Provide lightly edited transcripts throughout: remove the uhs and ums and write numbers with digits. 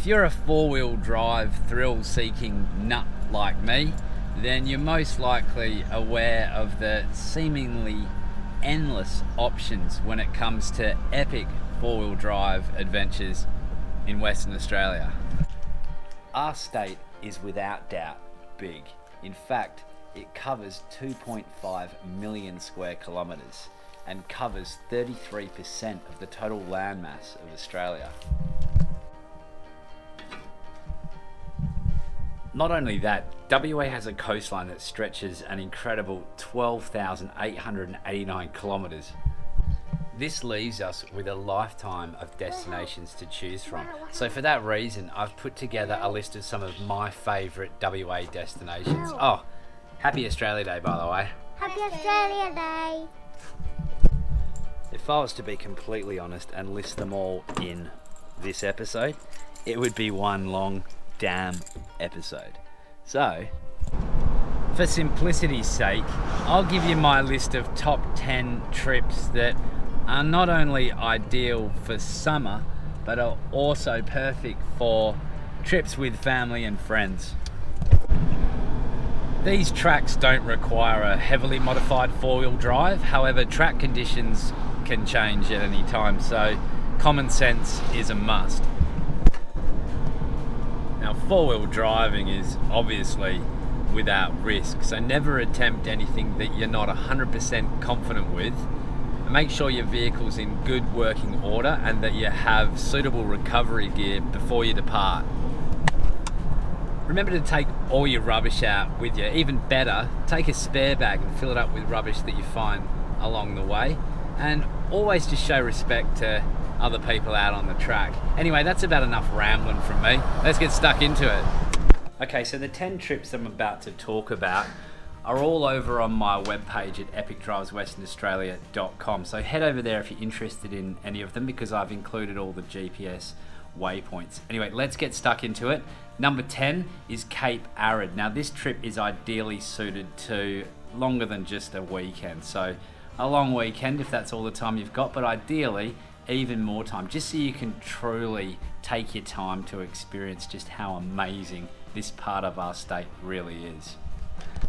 If you're a four-wheel drive thrill-seeking nut like me, then you're most likely aware of the seemingly endless options when it comes to epic four-wheel drive adventures in Western Australia. Our state is without doubt big. In fact, it covers 2.5 million square kilometres and covers 33% of the total landmass of Australia. Not only that, WA has a coastline that stretches an incredible 12,889 kilometres. This leaves us with a lifetime of destinations to choose from. So for that reason, I've put together a list of some of my favourite WA destinations. Oh, happy Australia Day, by the way. Happy Australia Day! If I was to be completely honest and list them all in this episode, it would be one long damn episode. So, for simplicity's sake, I'll give you my list of top 10 trips that are not only ideal for summer, but are also perfect for trips with family and friends. These tracks don't require a heavily modified four-wheel drive, however track conditions can change at any time, so common sense is a must. Now, four-wheel driving is obviously without risk, so never attempt anything that you're not 100% confident with. And make sure your vehicle's in good working order and that you have suitable recovery gear before you depart. Remember to take all your rubbish out with you. Even better, take a spare bag and fill it up with rubbish that you find along the way. And always just show respect to other people out on the track. Anyway, that's about enough rambling from me. Let's get stuck into it. Okay, so the 10 trips I'm about to talk about are all over on my webpage at epicdriveswesternaustralia.com. So head over there if you're interested in any of them, because I've included all the GPS waypoints. Anyway, let's get stuck into it. Number 10 is Cape Arid. Now this trip is ideally suited to longer than just a weekend. So a long weekend if that's all the time you've got, but ideally even more time, just so you can truly take your time to experience just how amazing this part of our state really is.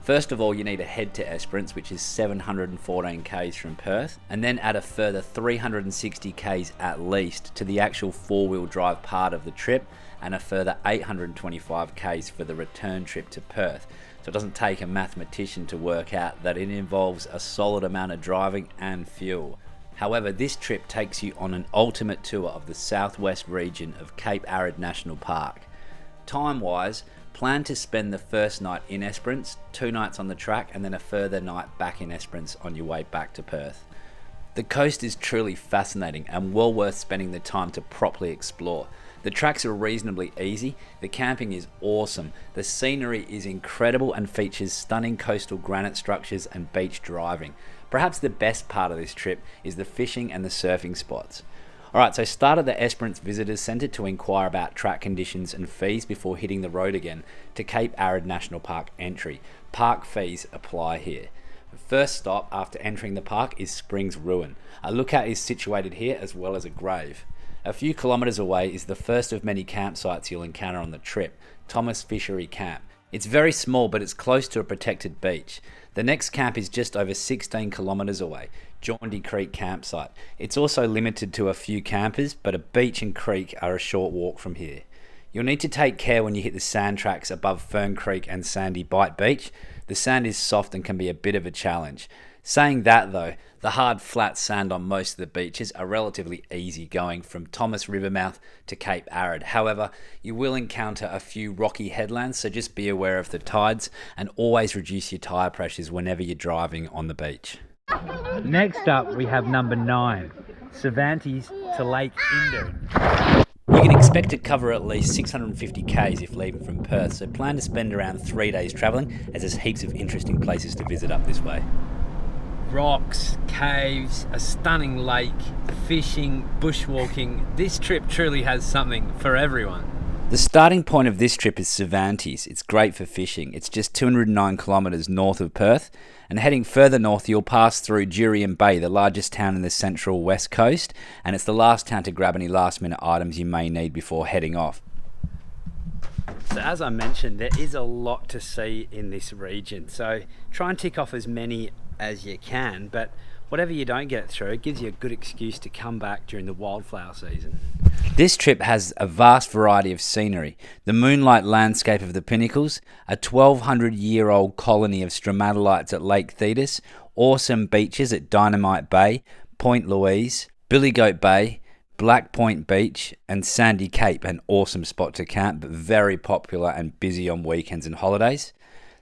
First of all, you need to head to Esperance, which is 714 k's from Perth, and then add a further 360 k's at least to the actual four-wheel drive part of the trip, and a further 825 k's for the return trip to Perth. So it doesn't take a mathematician to work out that it involves a solid amount of driving and fuel. However, this trip takes you on an ultimate tour of the southwest region of Cape Arid National Park. Time-wise, plan to spend the first night in Esperance, 2 nights on the track, and then a further night back in Esperance on your way back to Perth. The coast is truly fascinating and well worth spending the time to properly explore. The tracks are reasonably easy, the camping is awesome, the scenery is incredible and features stunning coastal granite structures and beach driving. Perhaps the best part of this trip is the fishing and the surfing spots. Alright, so start at the Esperance Visitors Centre to inquire about track conditions and fees before hitting the road again to Cape Arid National Park entry. Park fees apply here. The first stop after entering the park is Springs Ruin. A lookout is situated here as well as a grave. A few kilometres away is the first of many campsites you'll encounter on the trip, Thomas Fishery Camp. It's very small, but it's close to a protected beach. The next camp is just over 16 kilometres away, Jaundy Creek Campsite. It's also limited to a few campers, but a beach and creek are a short walk from here. You'll need to take care when you hit the sand tracks above Fern Creek and Sandy Bight Beach. The sand is soft and can be a bit of a challenge. Saying that though, the hard flat sand on most of the beaches are relatively easy going from Thomas Rivermouth to Cape Arid. However, you will encounter a few rocky headlands, so just be aware of the tides and always reduce your tyre pressures whenever you're driving on the beach. Next up we have number 9, Cervantes to Lake Indo. You can expect to cover at least 650 k's if leaving from Perth, so plan to spend around 3 days travelling, as there's heaps of interesting places to visit up this way. Rocks, caves, a stunning lake, fishing, bushwalking. This trip truly has something for everyone. The starting point of this trip is Cervantes. It's great for fishing. It's just 209 kilometres north of Perth, and heading further north you'll pass through Jurien Bay, the largest town in the central west coast, and it's the last town to grab any last minute items you may need before heading off. So as I mentioned, there is a lot to see in this region. So try and tick off as many as you can, but whatever you don't get through, it gives you a good excuse to come back during the wildflower season. This trip has a vast variety of scenery. The moonlight landscape of the Pinnacles, a 1200-year-old colony of stromatolites at Lake Thetis, awesome beaches at Dynamite Bay, Point Louise, Billy Goat Bay, Black Point Beach, and Sandy Cape, an awesome spot to camp, but very popular and busy on weekends and holidays.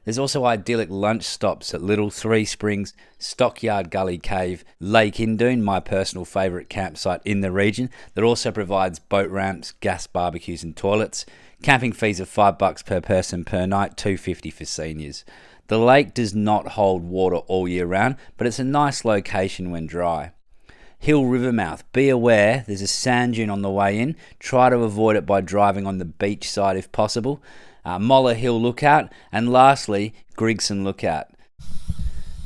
There's also idyllic lunch stops at Little Three Springs, Stockyard Gully Cave, Lake Indoon, my personal favourite campsite in the region, that also provides boat ramps, gas barbecues and toilets. Camping fees are $5 per person per night, $2.50 for seniors. The lake does not hold water all year round, but it's a nice location when dry. Hill Rivermouth, be aware there's a sand dune on the way in. Try to avoid it by driving on the beach side if possible. Moller Hill Lookout, and lastly, Grigson Lookout.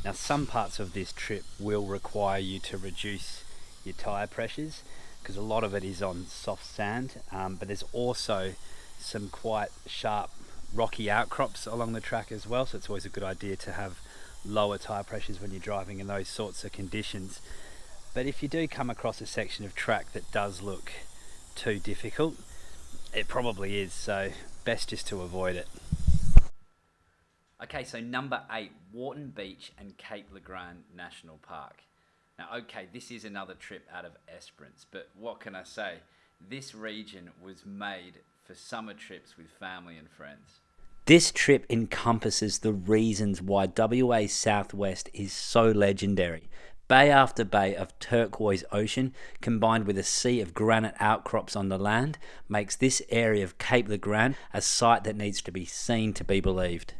Now some parts of this trip will require you to reduce your tyre pressures because a lot of it is on soft sand, but there's also some quite sharp rocky outcrops along the track as well, so it's always a good idea to have lower tyre pressures when you're driving in those sorts of conditions. But if you do come across a section of track that does look too difficult, it probably is, so best just to avoid it. Okay, so number 8, Warton Beach and Cape Le Grand National Park. Now, okay, this is another trip out of Esperance, but what can I say? This region was made for summer trips with family and friends. This trip encompasses the reasons why WA's southwest is so legendary. Bay after bay of turquoise ocean, combined with a sea of granite outcrops on the land, makes this area of Cape Le Grand a sight that needs to be seen to be believed.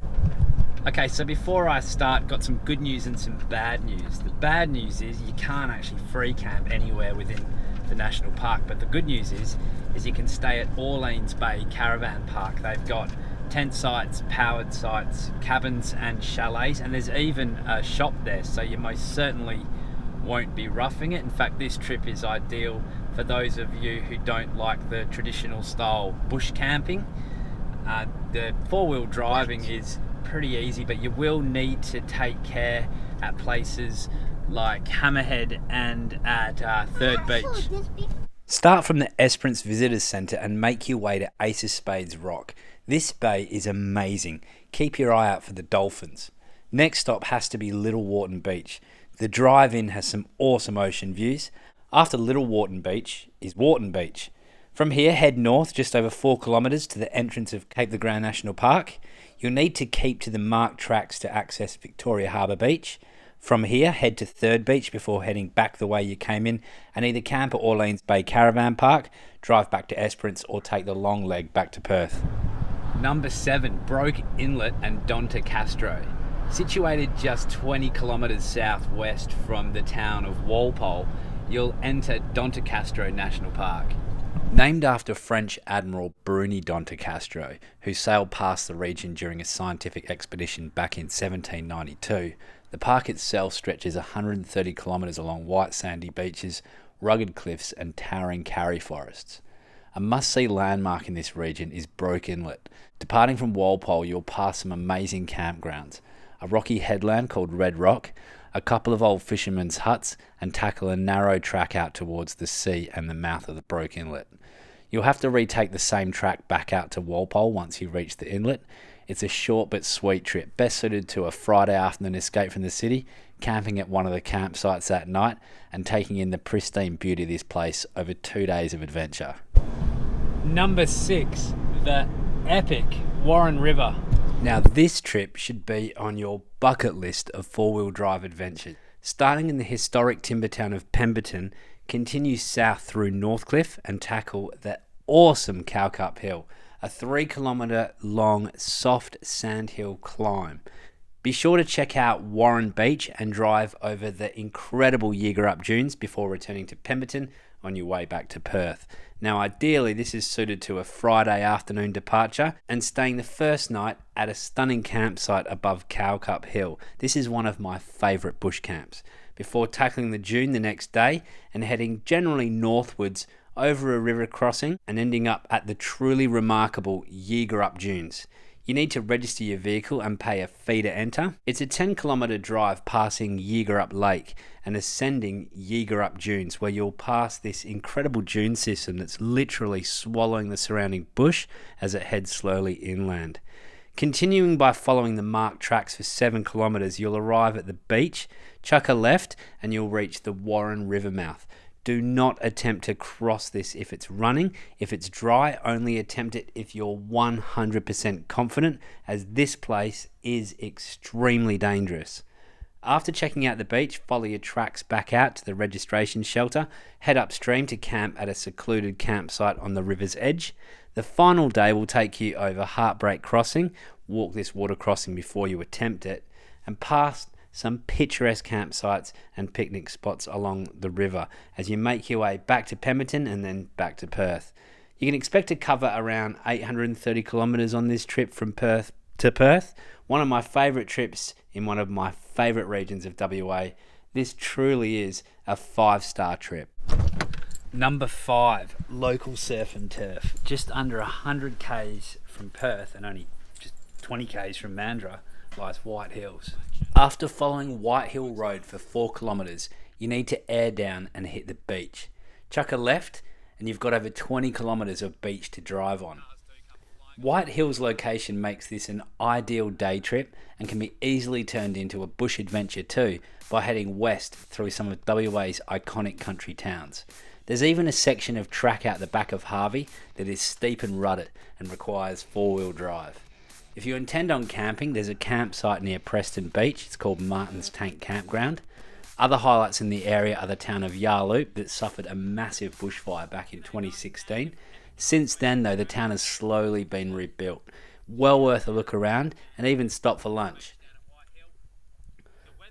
Okay, so before I start, got some good news and some bad news. The bad news is you can't actually free camp anywhere within the national park, but the good news is you can stay at Orleans Bay Caravan Park. They've got tent sites, powered sites, cabins and chalets, and there's even a shop there, so you most certainly won't be roughing it. In fact, this trip is ideal for those of you who don't like the traditional style bush camping. The four-wheel driving is pretty easy, but you will need to take care at places like Hammerhead and at Third Beach. Start from the Esperance Visitors Centre and make your way to Ace of Spades Rock. This bay is amazing. Keep your eye out for the dolphins. Next stop has to be Little Warton Beach. The drive-in has some awesome ocean views. After Little Warton Beach is Warton Beach. From here, head north just over 4 kilometres to the entrance of Cape Le Grand National Park. You'll need to keep to the marked tracks to access Victoria Harbour Beach. From here, head to Third Beach before heading back the way you came in, and either camp at Orleans Bay Caravan Park, drive back to Esperance, or take the long leg back to Perth. Number 7, Broke Inlet and Donticastro. Situated just 20 kilometres southwest from the town of Walpole, you'll enter Donticastro National Park. Named after French Admiral Bruni Donticastro, who sailed past the region during a scientific expedition back in 1792, the park itself stretches 130 kilometres along white sandy beaches, rugged cliffs and towering karri forests. A must-see landmark in this region is Broke Inlet. Departing from Walpole, you'll pass some amazing campgrounds, a rocky headland called Red Rock, a couple of old fishermen's huts, and tackle a narrow track out towards the sea and the mouth of the Broke Inlet. You'll have to retake the same track back out to Walpole once you reach the inlet. It's a short but sweet trip, best suited to a Friday afternoon escape from the city, camping at one of the campsites at night, and taking in the pristine beauty of this place over 2 days of adventure. Number 6, the epic Warren River. Now this trip should be on your bucket list of four-wheel drive adventures. Starting in the historic timber town of Pemberton, continue south through Northcliffe and tackle the awesome Cowcup Hill, a 3 kilometre long soft sandhill climb. Be sure to check out Warren Beach and drive over the incredible Yeagerup Dunes before returning to Pemberton on your way back to Perth. Now ideally this is suited to a Friday afternoon departure and staying the first night at a stunning campsite above Cowcup Hill. This is one of my favourite bush camps. Before tackling the dune the next day and heading generally northwards over a river crossing and ending up at the truly remarkable Yeagerup Dunes. You need to register your vehicle and pay a fee to enter. It's a 10-kilometre drive passing Yeagerup Lake and ascending Yeagerup Dunes, where you'll pass this incredible dune system that's literally swallowing the surrounding bush as it heads slowly inland. Continuing by following the marked tracks for 7 kilometres, you'll arrive at the beach, chuck a left, and you'll reach the Warren River mouth. Do not attempt to cross this if it's running. If it's dry, only attempt it if you're 100% confident, as this place is extremely dangerous. After checking out the beach, follow your tracks back out to the registration shelter, head upstream to camp at a secluded campsite on the river's edge. The final day will take you over Heartbreak Crossing, walk this water crossing before you attempt it, and past some picturesque campsites and picnic spots along the river as you make your way back to Pemberton and then back to Perth. You can expect to cover around 830 kilometres on this trip from Perth to Perth, one of my favourite trips in one of my favourite regions of WA. This truly is a 5-star trip. Number 5, local surf and turf. Just under 100 k's from Perth and only just 20 k's from Mandurah lies White Hills. After following White Hill Road for 4 kilometres, you need to air down and hit the beach. Chuck a left and you've got over 20 kilometres of beach to drive on. White Hill's location makes this an ideal day trip and can be easily turned into a bush adventure too by heading west through some of WA's iconic country towns. There's even a section of track out the back of Harbour that is steep and rutted and requires 4-wheel drive. If you intend on camping, there's a campsite near Preston Beach. It's called Martin's Tank Campground. Other highlights in the area are the town of Yarloop that suffered a massive bushfire back in 2016. Since then, though, the town has slowly been rebuilt. Well worth a look around and even stop for lunch.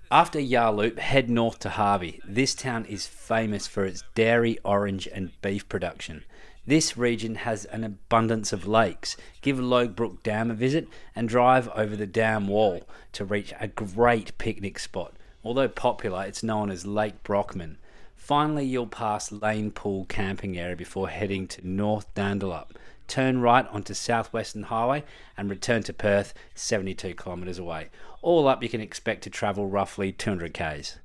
After Yarloop, head north to Harbour. This town is famous for its dairy, orange and beef production. This region has an abundance of lakes. Give Logbrook Dam a visit and drive over the dam wall to reach a great picnic spot. Although popular, it's known as Lake Brockman. Finally, you'll pass Lane Pool camping area before heading to North Dandalup. Turn right onto South Western Highway and return to Perth, 72 kilometres away. All up, you can expect to travel roughly 200 k's.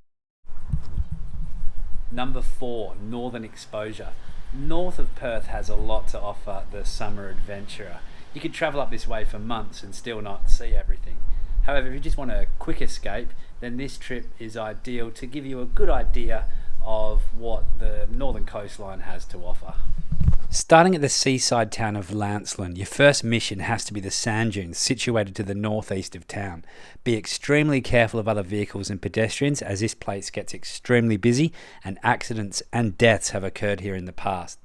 Number 4, Northern Exposure. North of Perth has a lot to offer the summer adventurer. You could travel up this way for months and still not see everything. However, if you just want a quick escape, then this trip is ideal to give you a good idea of what the northern coastline has to offer. Starting at the seaside town of Lancelin, your first mission has to be the sand dunes situated to the northeast of town. Be extremely careful of other vehicles and pedestrians, as this place gets extremely busy and accidents and deaths have occurred here in the past.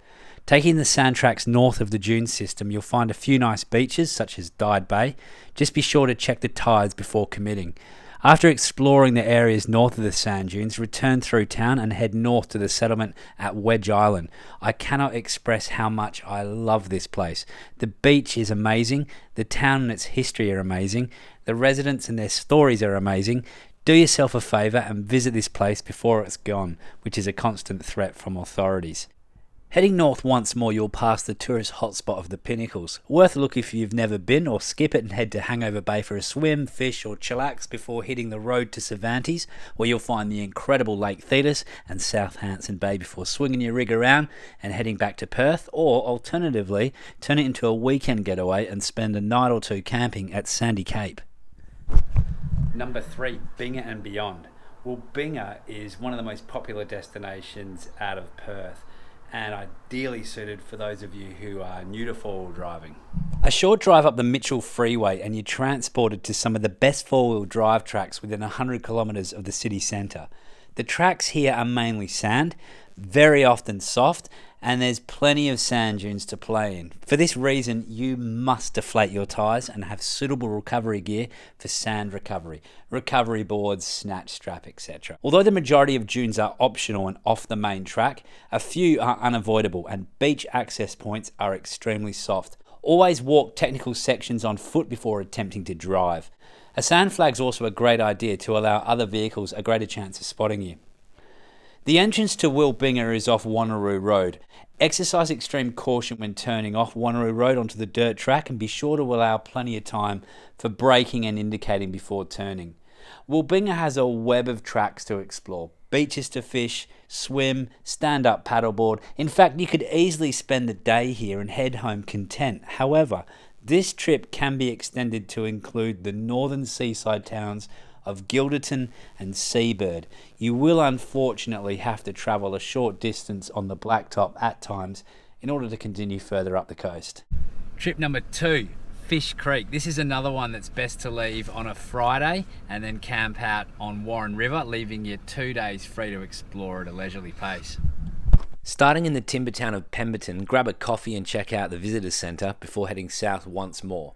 Taking the sand tracks north of the dune system, you'll find a few nice beaches such as Dyed Bay. Just be sure to check the tides before committing. After exploring the areas north of the sand dunes, return through town and head north to the settlement at Wedge Island. I cannot express how much I love this place. The beach is amazing, the town and its history are amazing, the residents and their stories are amazing. Do yourself a favour and visit this place before it's gone, which is a constant threat from authorities. Heading north once more, you'll pass the tourist hotspot of the Pinnacles. Worth a look if you've never been, or skip it and head to Hangover Bay for a swim, fish or chillax before hitting the road to Cervantes, where you'll find the incredible Lake Thetis and South Hanson Bay before swinging your rig around and heading back to Perth, or alternatively, turn it into a weekend getaway and spend a night or two camping at Sandy Cape. Number 3, Binga and Beyond. Well, Binga is one of the most popular destinations out of Perth, and ideally suited for those of you who are new to four-wheel driving. A short drive up the Mitchell Freeway and you're transported to some of the best four-wheel drive tracks within 100 kilometres of the city centre. The tracks here are mainly sand, very often soft, and there's plenty of sand dunes to play in. For this reason, you must deflate your tyres and have suitable recovery gear for sand recovery boards, snatch strap, etc. Although the majority of dunes are optional and off the main track, a few are unavoidable and beach access points are extremely soft. Always walk technical sections on foot before attempting to drive. A sand flag's also a great idea to allow other vehicles a greater chance of spotting you. The entrance to Wilbinga is off Wanneroo Road. Exercise extreme caution when turning off Wanneroo Road onto the dirt track, and be sure to allow plenty of time for braking and indicating before turning. Wilbinga has a web of tracks to explore, beaches to fish, swim, stand-up paddleboard. In fact, you could easily spend the day here and head home content. However, this trip can be extended to include the northern seaside towns of Gilderton and Seabird. You will unfortunately have to travel a short distance on the blacktop at times in order to continue further up the coast. Trip number 2, Fish Creek. This is another one that's best to leave on a Friday and then camp out on Warren River, leaving you 2 days free to explore at a leisurely pace. Starting in the timber town of Pemberton, grab a coffee and check out the visitor centre before heading south once more.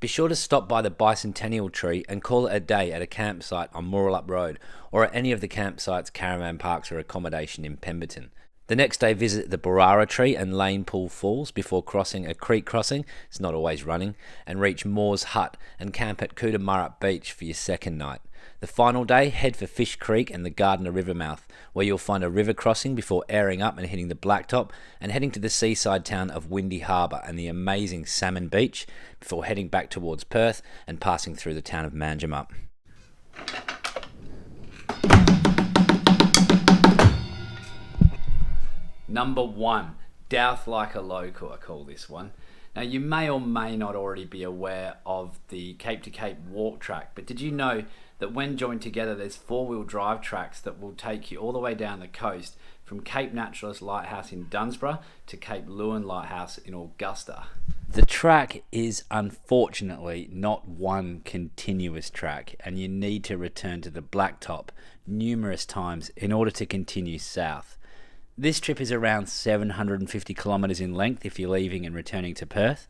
Be sure to stop by the Bicentennial Tree and call it a day at a campsite on Mooralup Road or at any of the campsites, caravan parks or accommodation in Pemberton. The next day visit the Borara Tree and Lane Pool Falls before crossing a creek crossing, it's not always running, and reach Moore's Hut and camp at Cootamurrup Beach for your second night. The final day, head for Fish Creek and the Gardner River mouth, where you'll find a river crossing before airing up and hitting the blacktop and heading to the seaside town of Windy Harbour and the amazing Salmon Beach before heading back towards Perth and passing through the town of Manjimup. Number 1, Douth Like a Local, I call this one. Now, you may or may not already be aware of the Cape to Cape walk track, but did you know that when joined together, there's 4-wheel drive tracks that will take you all the way down the coast from Cape Naturalist Lighthouse in Dunsborough to Cape Lewin Lighthouse in Augusta. The track is unfortunately not one continuous track, and you need to return to the blacktop numerous times in order to continue south. This trip is around 750 kilometres in length if you're leaving and returning to Perth,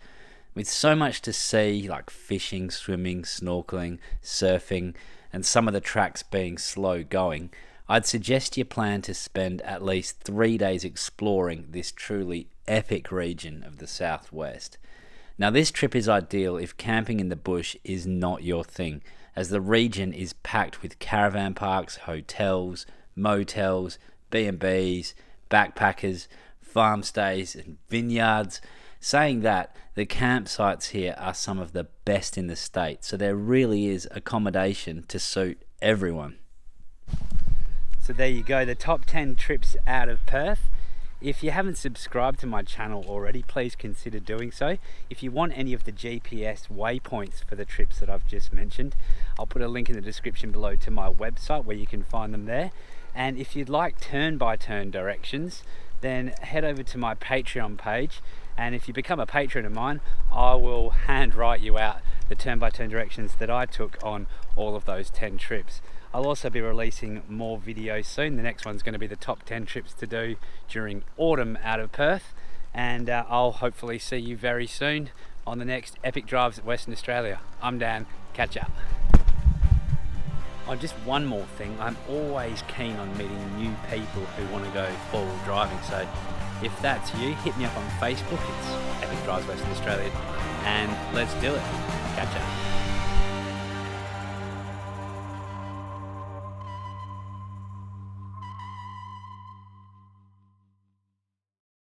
with so much to see like fishing, swimming, snorkeling, surfing, and some of the tracks being slow going. I'd suggest you plan to spend at least 3 days exploring this truly epic region of the southwest. Now, this trip is ideal if camping in the bush is not your thing, as the region is packed with caravan parks, hotels, motels, B&Bs, backpackers, farm stays and vineyards. Saying that, the campsites here are some of the best in the state, so there really is accommodation to suit everyone. So there you go, the top 10 trips out of Perth. If you haven't subscribed to my channel already, please consider doing so. If you want any of the GPS waypoints for the trips that I've just mentioned, I'll put a link in the description below to my website where you can find them there. And if you'd like turn-by-turn directions, then head over to my Patreon page, and if you become a patron of mine, I will hand write you out the turn-by-turn directions that I took on all of those 10 trips. I'll also be releasing more videos soon. The next one's going to be the top 10 trips to do during autumn out of Perth, and I'll hopefully see you very soon on the next Epic Drives at Western Australia. I'm Dan, catch up. Oh, just one more thing, I'm always keen on meeting new people who want to go four-wheel driving, so if that's you, hit me up on Facebook, it's Epic Drives Western Australia, and let's do it. Catch up.